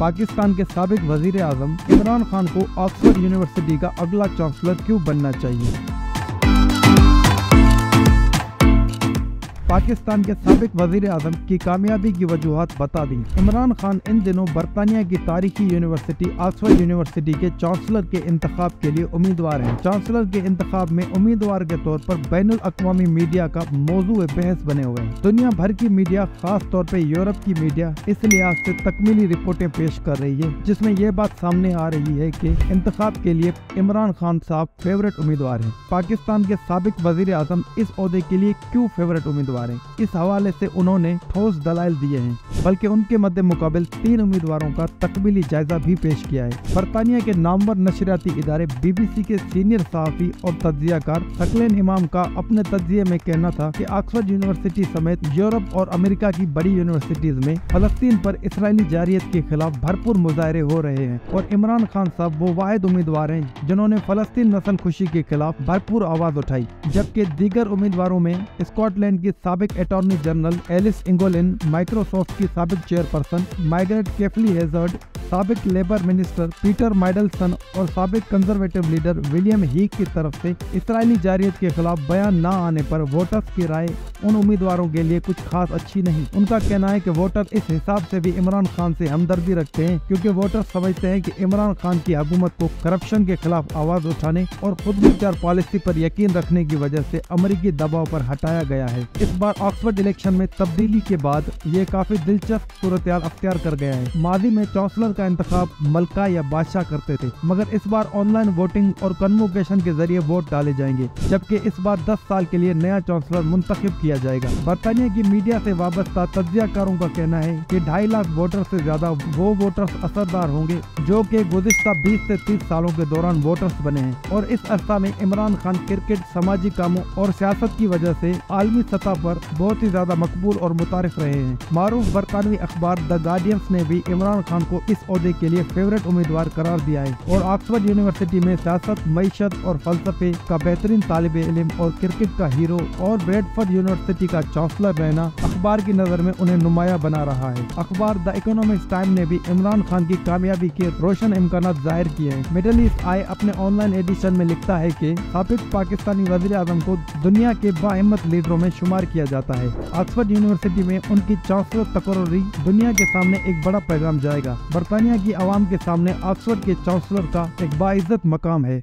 پاکستان کے سابق وزیر اعظم عمران خان کو آکسفورڈ یونیورسٹی کا اگلا چانسلر کیوں بننا چاہیے؟ پاکستان کے سابق وزیر اعظم کی کامیابی کی وجوہات بتا دیں۔ عمران خان ان دنوں برطانیہ کی تاریخی یونیورسٹی آکسفورڈ یونیورسٹی کے چانسلر کے انتخاب کے لیے امیدوار ہیں۔ چانسلر کے انتخاب میں امیدوار کے طور پر بین الاقوامی میڈیا کا موضوع بحث بنے ہوئے ہیں۔ دنیا بھر کی میڈیا، خاص طور پہ یورپ کی میڈیا، اس لحاظ سے تکمیلی رپورٹیں پیش کر رہی ہے جس میں یہ بات سامنے آ رہی ہے کہ انتخاب کے لیے عمران خان صاحب فیورٹ امیدوار ہیں۔ پاکستان کے سابق وزیر اعظم اس عہدے کے لیے کیوں فیورٹ امیدوار ہیں؟ اس حوالے سے انہوں نے ٹھوس دلائل دیے ہیں، بلکہ ان کے مد مقابل 3 امیدواروں کا تکمیلی جائزہ بھی پیش کیا ہے۔ برطانیہ کے نامور نشریاتی ادارے BBC کے سینئر صحافی اور تجزیہ کار ثقلین امام کا اپنے تجزیے میں کہنا تھا کہ آکسفورڈ یونیورسٹی سمیت یورپ اور امریکہ کی بڑی یونیورسٹیز میں فلسطین پر اسرائیلی جارحیت کے خلاف بھرپور مظاہرے ہو رہے ہیں، اور عمران خان صاحب وہ واحد امیدوار ہیں جنہوں نے فلسطین نسل خوشی کے خلاف بھرپور آواز اٹھائی، جبکہ دیگر امیدواروں میں اسکاٹ لینڈ کی سابق اٹارنی جنرل ایلس انگولن، مائکروسافٹ کی سابق چیئرپرسن مارگریٹ کیفلی ہیزرڈ، سابق لیبر منسٹر پیٹر مائڈلسن اور سابق کنزرویٹو لیڈر ولیم ہیگ کی طرف سے اسرائیلی جارحیت کے خلاف بیان نہ آنے پر ووٹرز کی رائے ان امیدواروں کے لیے کچھ خاص اچھی نہیں۔ ان کا کہنا ہے کہ ووٹر اس حساب سے بھی عمران خان سے ہمدردی رکھتے ہیں کیونکہ ووٹر سمجھتے ہیں کہ عمران خان کی حکومت کو کرپشن کے خلاف آواز اٹھانے اور خود مختار پالیسی پر یقین رکھنے کی وجہ سے امریکی دباؤ پر ہٹایا گیا ہے۔ اس بار آکسفورڈ الیکشن میں تبدیلی کے بعد یہ کافی دلچسپ صورتحال اختیار کر گیا ہے۔ ماضی میں چانسلر کا انتخاب ملکہ یا بادشاہ کرتے تھے، مگر اس بار آن لائن ووٹنگ اور کنووکیشن کے ذریعے ووٹ ڈالے جائیں گے، جبکہ اس بار 10 سال کے لیے نیا چانسلر منتخب کیا جائے گا۔ برطانیہ کی میڈیا سے وابستہ تجزیہ کاروں کا کہنا ہے کہ 2.5 لاکھ ووٹر سے زیادہ وہ ووٹرز اثردار ہوں گے جو کہ گزشتہ 20 سے 30 سالوں کے دوران ووٹرز بنے ہیں، اور اس عرصہ میں عمران خان کرکٹ، سماجی کاموں اور سیاست کی وجہ سے عالمی سطح پر بہت ہی زیادہ مقبول اور متعارف رہے ہیں۔ معروف برطانوی اخبار دی گارڈین نے بھی عمران خان کو اس عہدے کے لیے فیورٹ امیدوار قرار دیا ہے، اور آکسفورڈ یونیورسٹی میں سیاست، معیشت اور فلسفے کا بہترین طالب علم اور کرکٹ کا ہیرو اور بریڈفورڈ یونیورسٹی کا چانسلر رہنا اخبار کی نظر میں انہیں نمایاں بنا رہا ہے۔ اخبار دی اکنامسٹ ٹائم نے بھی عمران خان کی کامیابی کے روشن امکانات ظاہر کیے ہیں۔ مڈل ایسٹ آئی اپنے آن لائن ایڈیشن میں لکھتا ہے کہ سابق پاکستانی وزیر اعظم کو دنیا کے باہمت لیڈروں میں شمار کیا جاتا ہے۔ آکسفورڈ یونیورسٹی میں ان کی چانسلر تقرری دنیا کے سامنے ایک بڑا پیغام جائے گا۔ برطانیہ کی عوام کے سامنے آکسفورڈ کے چانسلر کا ایک باعزت مقام ہے۔